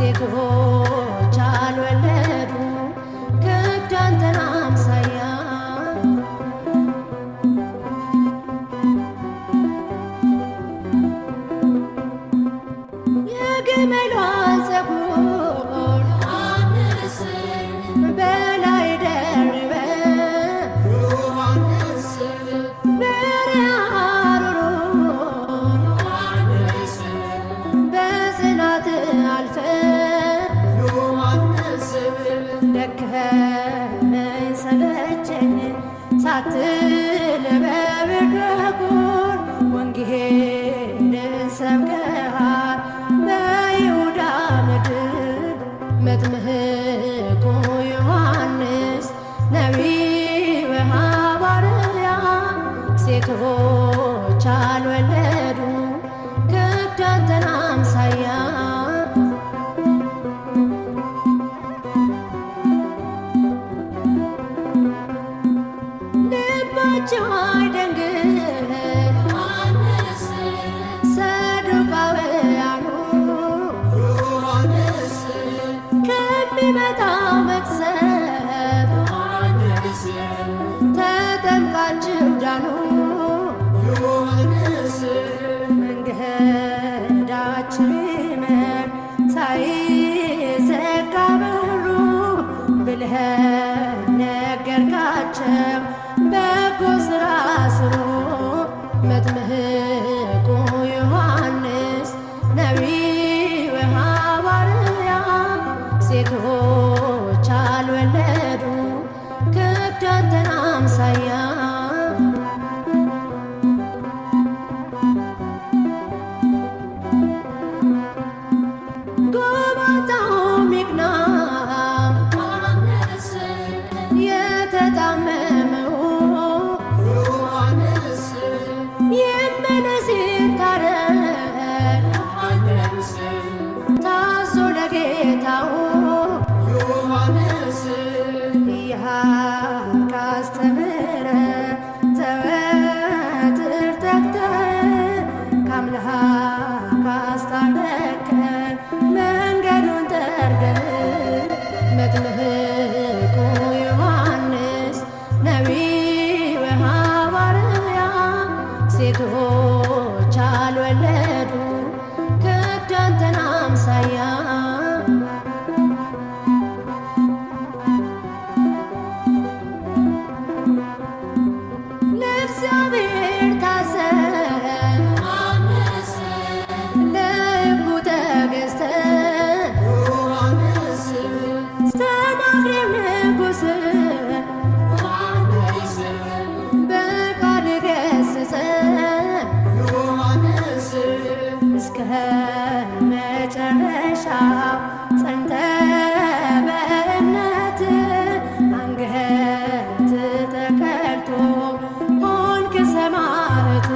ሴቶች አልወለዱ ከዳንተን አምሳያ የግመሏን ፀጉር ዮሐንስ በላይ ደርበ ዮሐንስ በሪያሩሩ ዮሐንስ በጽናት አልፈ ዮሐንስ ደከመኝ ሰለቸኝ ሳትል በብርኩር ወንጌልን ሰብከሃል በይሁዳ ምድር መጥምቁ ዮሐንስ ነቢይ ወሐዋርያ ሴቶች አልወለዱ ከዳንተን አምሳያ ልባቸው አይደንግጥ ዮሐንስ ሰዱቃውያኑ ዮሐንስ ከሚመጣው መቅሰፍት ዮሐንስ ተጠምቃችሁ ዳኑ ዮሐንስ መንገዳችሁ ይመር ሳይዘጋ በሩ ብለህ ነገርካቸው በጎ ሥራ ስሩ መጥምቁ ዮሐንስ ነቢይ ወሐዋርያ ሴቶች አልወለዱ ከዳንተን አምሳያ ጎባጣውም ይቅና ዮሐንስ የተጣመመው ዮሐንስ ይመለስ ይታረቅ ዮሐንስ ታዞ ለጌታው ዮሐንስ ይሃ ካስተምረ ዘወትር ተግተህ ከአምላክ ካስታረቅከን መንገዱን ጠርገህ መጥምቁ ዮሐንስ ነቢይ ወሐዋርያ ሴቶች አልወለዱ ከዳንተን አምሳያ ለእግዚአብሔር ታዘህ ዮሐንስ ለሕጉ ተገዝተህ ዮሐንስ ሰናክሬም ንጉሥ ዮሐንስ በቃል ገሥጸህ ዮሐንስ እስከ መጨረሻው ጸንተህ በእምነት አንገት ተቀልቶ ሆንክ ሰማዕት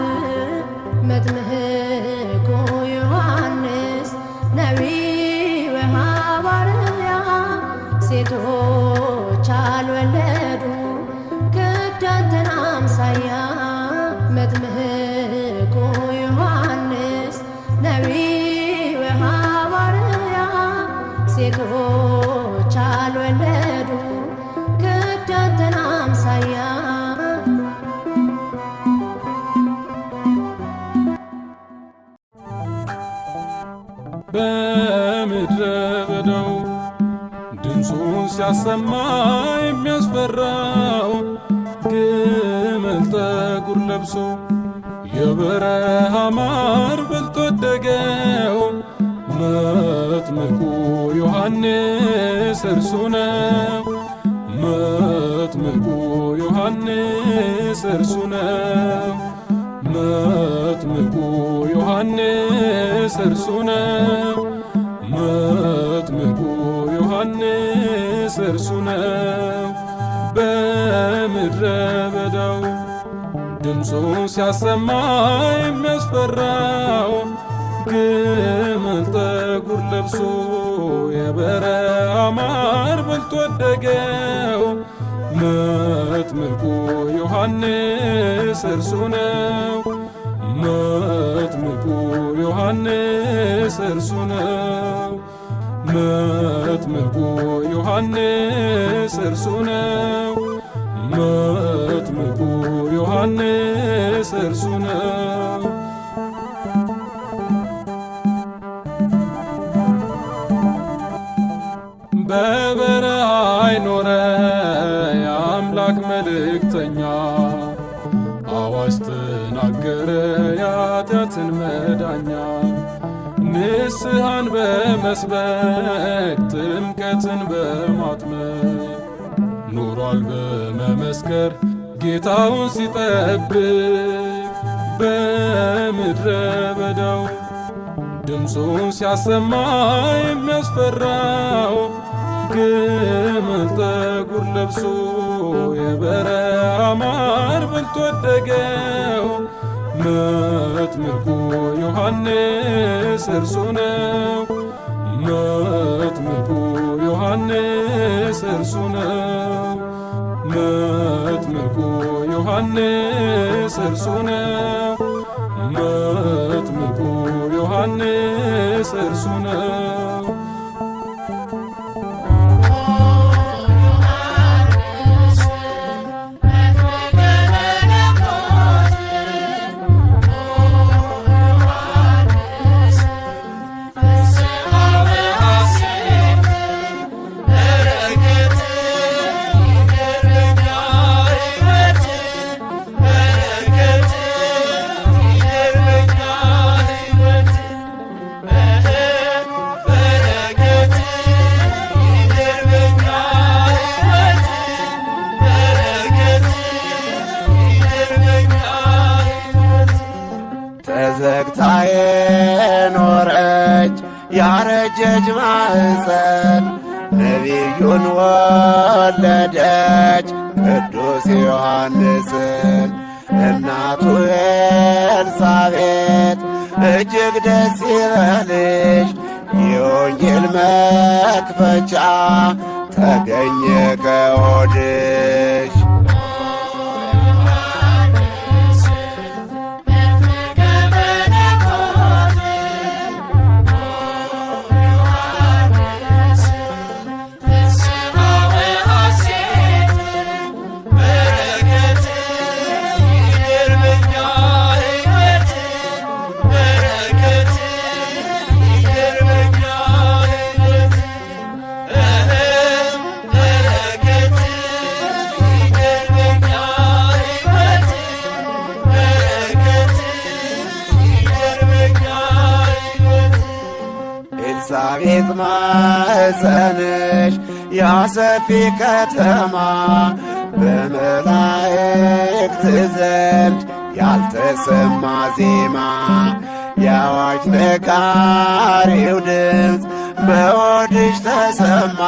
መጥምቁ ዮሐንስ ነቢይ ወሐዋርያ ሴቶች አልወለዱ ከዳንተን አምሳያ መጥምቁ ዮሐንስ ነቢይ ወሐዋርያ ሴቶች አልወለዱ ከዳንተን አምሳያ በምድረ በዳው ድምፁን ሲያሰማ የሚያስፈራው ግመል ጠጉር ለብሶ የበረሃ ማር በልቶ ወደገው መጥምቁ ዮሐንስ እርሱ ነው። መጥምቁ ዮሐንስ እርሱ ነው። መጥምቁ ዮሐንስ እርሱ ነው። መጥምቁ ዮሐንስ እርሱ ነው። በምድረ በዳው ድምፁን ሲያሰማ የሚያስፈራው ግመል ጠጉር ለብሶ የበረሃ ማር በልቶ ወደገው መጥምቁ ዮሐንስ እርሱ ነው። መጥምቁ ዮሐንስ እርሱ ነው። መጥምቁ ዮሐንስ እርሱ ነው። መጥምቁ ዮሐንስ እርሱ ነው። በበረሃ አይኖረ የአምላክ መልእክተኛ አዋጅ ተናገረ የኃጢአትን መዳኛ። ንስሐን በመስበክ ጥምቀትን በማጥመቅ ኑሯል በመመስከር ጌታውን ሲጠብቅ። በምድረ በዳው ድምፁን ሲያሰማ የሚያስፈራው ግመል ጠጉር ለብሶ የበረሃ ማር በልቶ ወደገው። መጥምቁ ዮሐንስ እርሱ ነው። መጥምቁ ዮሐንስ እርሱ ነው። መጥምቁ ዮሐንስ እርሱ ነው። መጥምቁ ዮሐንስ እርሱ ነው። ተዘግታ የኖረች ያረጀች ማኅፀን ነቢዩን ወለደች ቅዱስ ዮሐንስን። እናቱ ኤልሳቤጥ እጅግ ደስ ይበልሽ የወንጌል መክፈቻ ተገኘ ከሆድሽ። ኤልሳቤጥ ማኅፀንሽ ያሰፊ ከተማ በመላእክት ዘንድ ያልተሰማ ዜማ። የአዋጅ ነጋሪው ድምፅ በሆድሽ ተሰማ።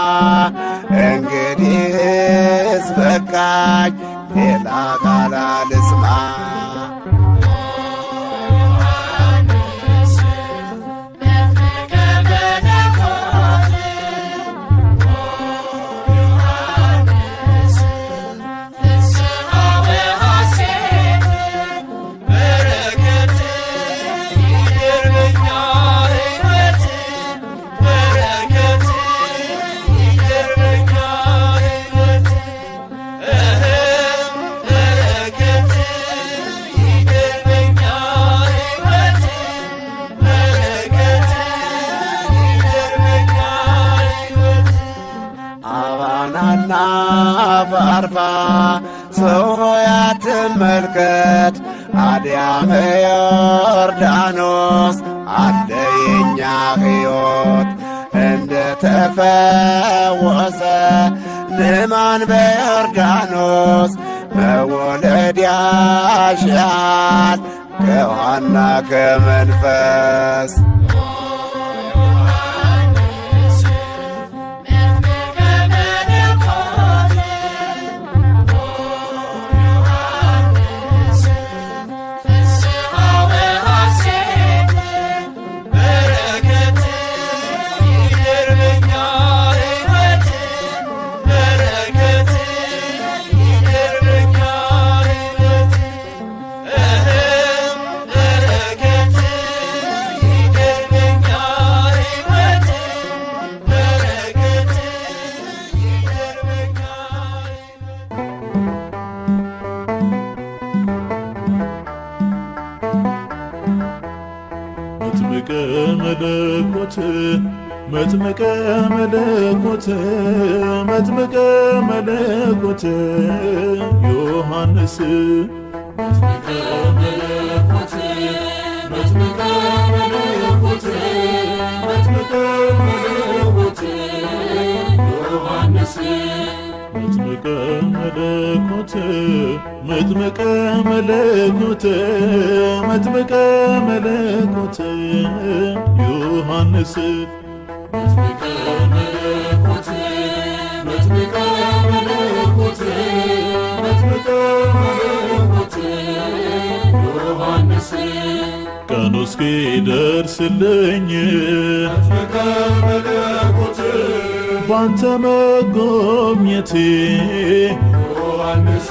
እንግዲህስ በቃኝ ሌላ ቃል አልስማ። አባናና ባርባ ሰው ሆይ አትመልከት፣ አድያመ ዮርዳኖስ አለ የኛ ሕይወት። እንደ ተፈወሰ ንዕማን በዮርዳኖስ መወለድ ያሻል ከውሃና ከመንፈስ። መለኮት መጥምቀ መለኮት መጥምቀ መለኮት ዮሐንስ መጥምቀ መለኮት መጥምቀ መለኮት መጥምቀ መለኮት ዮሐንስ መጥምቀ መለኮት መጥምቀ መለኮት መጥምቀ መለኮት ዮሐንስ መጥምቀ መለኮት መጥምቀ መለኮት መጥምቀ መለኮት ዮሐንስ ቀኑ እስኪደርስልኝ መጥምቀ መለኮት ባንተ መጎብኘቴ ዮሐንስ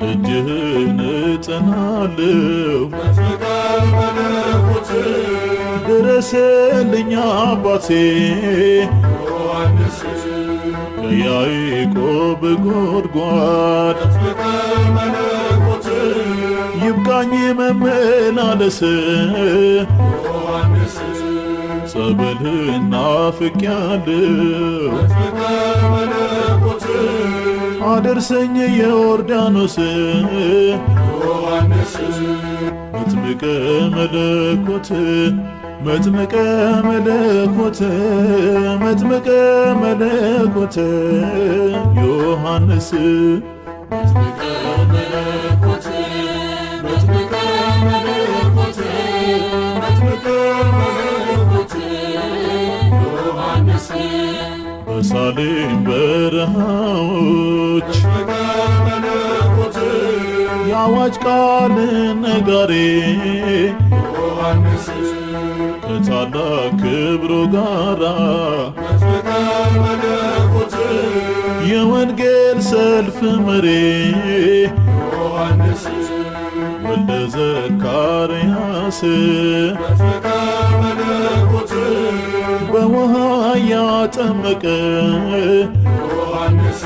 እጅህን እጸናለሁ መጥምቀ መለኮት ድረስልኝ አባቴ ዮሐንስ ከያዕቆብ ጉድጓድ መጥምቀ መለኮት ይብቃኝ መመላለስ ዮሐንስ ጸበልህን ናፍቄያለሁ መጥምቀ መለኮት አደርሰኝ የዮርዳኖስ ዮሐንስ መጥምቀ መለኮት መጥምቀ መለኮት መጥምቀ መለኮት ዮሐንስ መጥምቀ መለኮት መጥምቀ መለኮት መጥምቀ መለኮት ዮሐንስ በሳሌም በረሃዎች መጥምቀ መለኮት የአዋጅ ቃል ነጋሪ ዮሐንስ ከታላቅ ክብሩ ጋራ መጥምቀ መለኮት የወንጌል ሰልፍ መሪ ዮሐንስ ወልደ ዘካርያስ መጥምቀ መለኮት በውሃ ያጠመቀ ዮሐንስ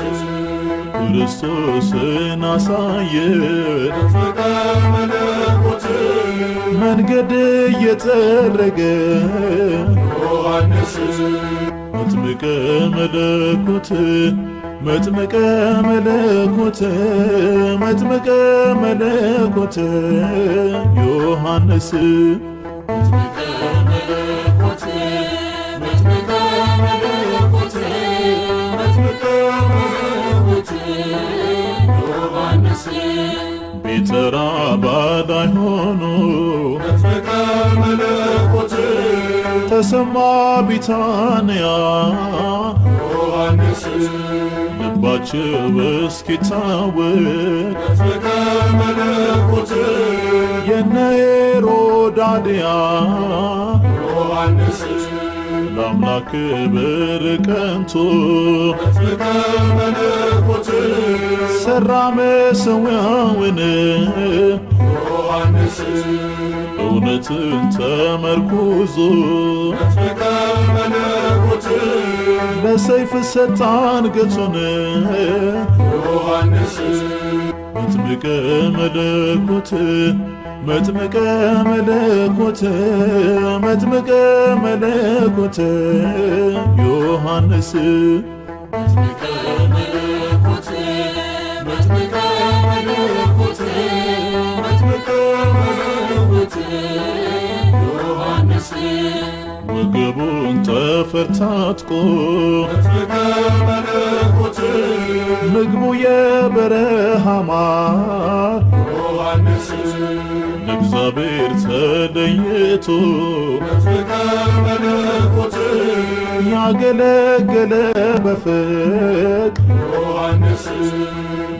ክርስቶስን አሳየ መጥምቀ መለኮት መንገድ እየጠረገ ዮሐንስ መጥምቀ መለኮት መጥምቀ መለኮት መጥምቀ መለኮት ዮሐንስ መጥምቀ መለኮት መጥምቀ መለኮት መጥምቀ መለኮት ዮሐንስ ቢጠራ ባዳይ ሆኖ መጥምቀ መለኮት ተሰማ ቢታንያ ዮሐንስ ልባቸው እስኪታወቅ መጥምቀ መለኮት የነ ሄሮድያ ዮሐንስ ለአምላክ ክብር ቀንቶ መጥምቀ መለኮት ሠራ መሠዊያውን ዮሐንስ እውነትን ተመርኩዞ መጥምቀ መለኮት ለሰይፍ ሰጠ አንገቱን ዮሐንስ መጥምቀ መለኮት መጥምቀ መለኮት መጥምቀ መለኮት ዮሐንስ መጥምቀ መለኮት መጥምቀ መለኮት መጥምቀ መለኮት ዮሐንስ ወገቡን ጠፍር ታጥቆ መጥምቀ መለኮት ምግቡ የበረሃ ማር ዮሐንስ ለእግዚአብሔር ተለይቶ መጥምቀ መለኮት ያገለገለ በፍቅር ዮሐንስ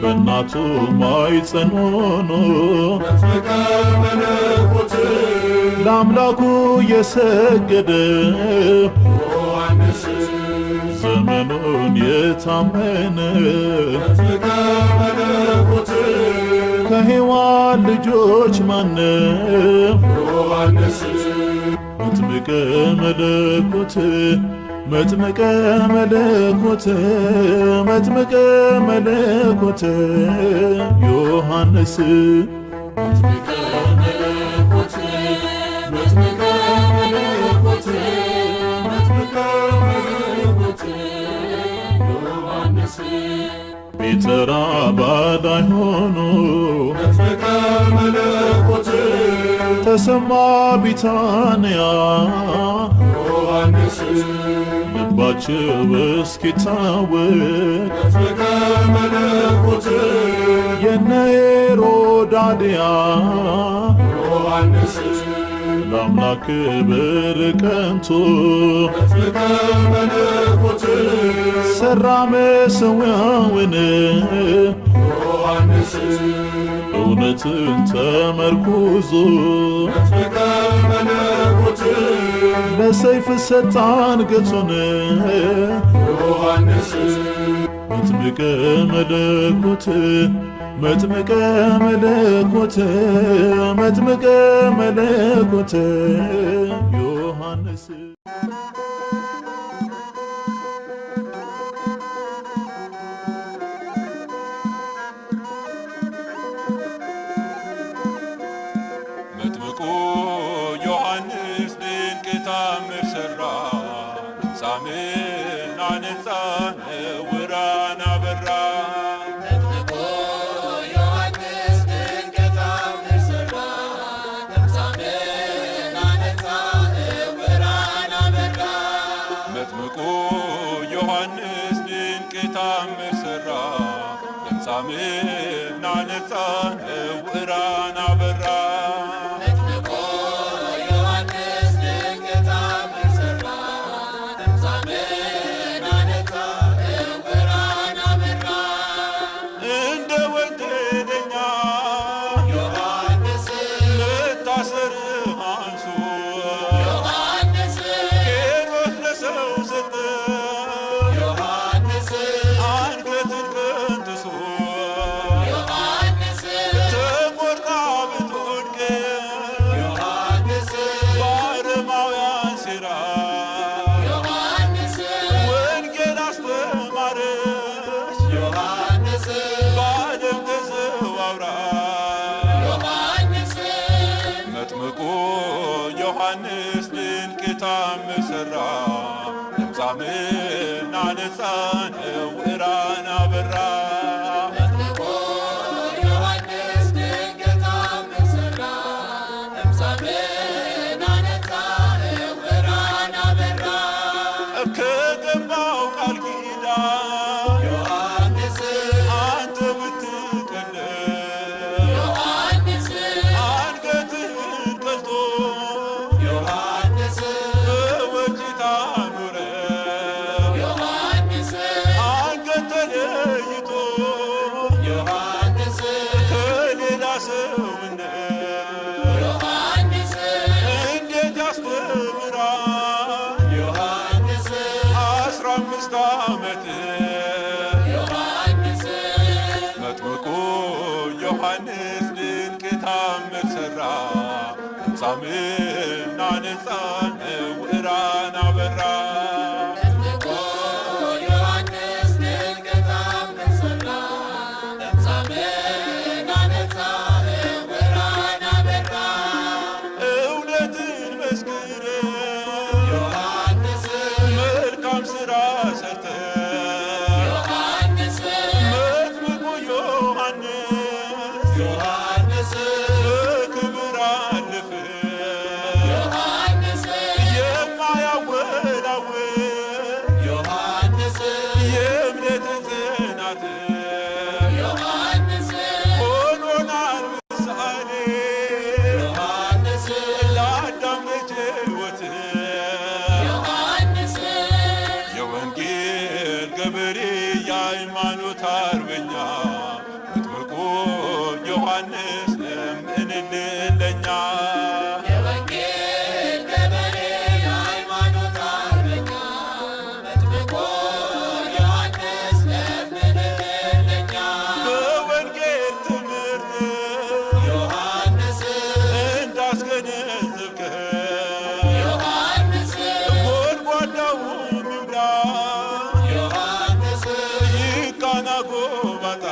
በእናቱ ማኅፀን ሆኖ መጥምቀ መለኮት ለአምላኩ የሰገደ ዮሐንስ ዘመኑን የታመነ መጥምቀ መለኮት ከሔዋን ልጆች ማንም ዮሐንስ መጥምቀ መለኮት መጥምቀ መለኮት መጥምቀ መለኮት ዮሐንስ መጥምቀ መለኮት መጥምቀ መለኮት ተራባዳይ ሆኖ መጥምቀ መለኮት ተሰማ ቢታንያ ዮሐንስ ልባቸው እስኪታወቅ መጥምቀ መለኮት የነ ሄሮድያ ዮሐንስ ለአምላክ ክብር ቀንቶ መጥምቀ መለኮት ሠራ መሠዊያውን ዮሐንስ እውነትን ተመርኩዞ መጥምቀ መለኮት ለሰይፍ ሰጠ አንገቱን ዮሐንስ መጥምቀ መለኮት መጥምቀ መለኮት መጥምቀ መለኮት ዮሐንስ መጥምቁ ዮሐንስ ድንቅ ተአምር ሠራ ሳምና ነጻ ዕውራን አበራ ተአምር ሠራ ለምጻምና ነጻ ዕውራን አበራ መጥምቁ ዮሐንስ ድንቅ ተአምር ሠራ ለምጻምና ነጻ ዕውራን አበራ እንደ ወደደኛ ዮሐንስ መታሰርህ አንሶ ዮሐንስ ሄሮድስ ለሰው ሰጠ አንገትን ቀንጥሶ ዮሐንስ ተቆርጣ ብትወድቅ ዮሐንስ በአረማውያን ሴራ ዮሐንስ ወንጌል አስተማረች ዮሐንስ በዓለም ተዘዋውራ ዮሐንስ መጥምቁ ዮሐንስ ድንቅ ተአምር ሠራ ለምጻምና ነጻ ዕውራን አበራ መጥምቁ ዮሐንስ ድንቅ ተአምር ሠራ ለምጻምና ነጻ ዕውራን አበራ ከገባው ቃል ኪዳን ዮሐንስ አንተ ብትቀደም ዮሐንስ አንገትህን ቀልቶ ዮሐንስ በወጭት አኖረው ዮሐንስ አንገት ተለይቶ ዮሐንስ ከሌላ ሰውነት ዮሐንስ እንዴት ያስተምራል ዮሐንስ 15 ዓመት ዮሐንስ መጥምቁ ዮሐንስ ድንቅ ተአምር ሠራ ለምጻምና ነጻ ዕውራን አበራ መጥምቁ ዮሐንስ ድንቅ ተአምር ሠራ ለምጻምና ነጻ ዕውራን አበራ እውነትን መስክረ ዮሐንስ መልካም ሥራ ሰርተ ዮሐንስ መጥምቁ ዮሐንስ ዮሐንስ በክብር አለፈ ዮሐንስ የማያወላውል ዮሐንስ የእምነት ጽናት ዮሐንስ ሆኖናል ምሳሌ ዮሐንስ ለአዳም ልጅ ሕይወት ዮሐንስ የወንጌል ገበሬ የሃይማኖት አርበኛ መጥምቁ ዮሐንስ ለምንልን ለኛ የወንጌል ገበሬ የሃይማኖት አርበኛ መጥምቁ ዮሐንስ ለምንልን ለኛ በወንጌል ትምህርት ዮሐንስ እንዳስገነዘብከን ዮሐንስ ጎድጓዳው ይሙላ ዮሐንስ ይቃና ጎባጣ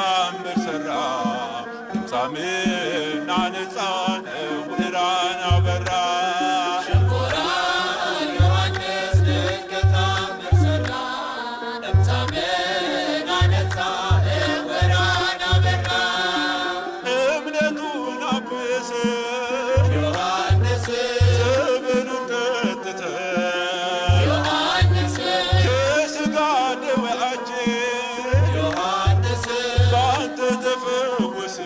ታምር ሠራ። ለምጻምና ነጻ ዕውራን አበራ። ሸንኮራ ዮሐንስ ድንቅ ታምር ሠራ። ለምጻምን አነጻ ዕውራን አበራ። እምነቱን አብሰ ዮሐንስ ጸበሉን ጠጥተ ዮሐንስ ከሥጋ ደዌአችን ዮሐንስ ባንተ ተፈወስ።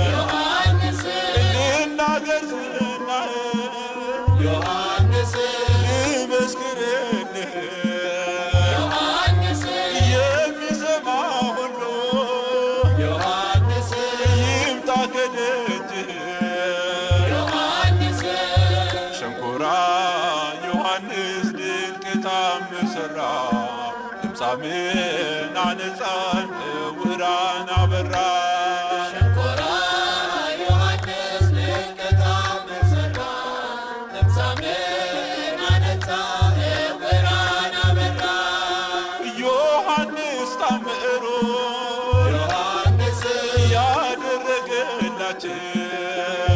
ዮሐንስ ልናገር ዝናህን ዮሐንስ ልመስክርልህ ዮሐንስ የሚሰማ ሁሉ ዮሐንስ ይምጣ ከደጅህ። ዮሐንስ ሸንኮራ ዮሐንስ ድንቅ ታምር ሠራ። ለምጻምን አነጻ ዕውራን አበራ። ሸንኮራ ዮሐንስ ድንቅ ታምር ሠራ። ለምጻምን አነጻ ዕውራን አበራ። ዮሐንስ ታምሮ ዮሐንስ ያደረገላችን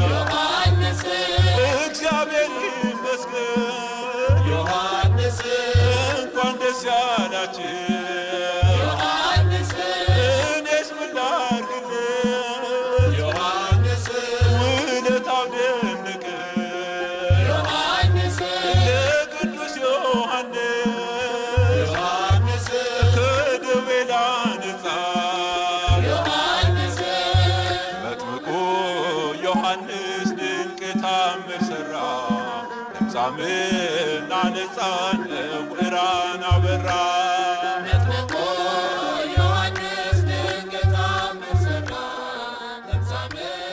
ዮሐንስ እግዚአብሔር ይመስገን። ዮሐንስ እንኳን ደስ ያላችን። ዮሐንስ እኔስ ምን ላድርግልህ ዮሐንስ ውለታው ደነቀ። ዮሐንስ ለቅዱስ ዮሐንስ ዮሐንስ ከደዌ ላነጻ ዮሐንስ መጥምቁ ዮሐንስ ድንቅ ታምር ሠራ። ለምጻምን አነጻ ዕውራን አበራ። መጥምቁ ዮሐንስ ድንቅ ታምር ሠራ። ለምጻምን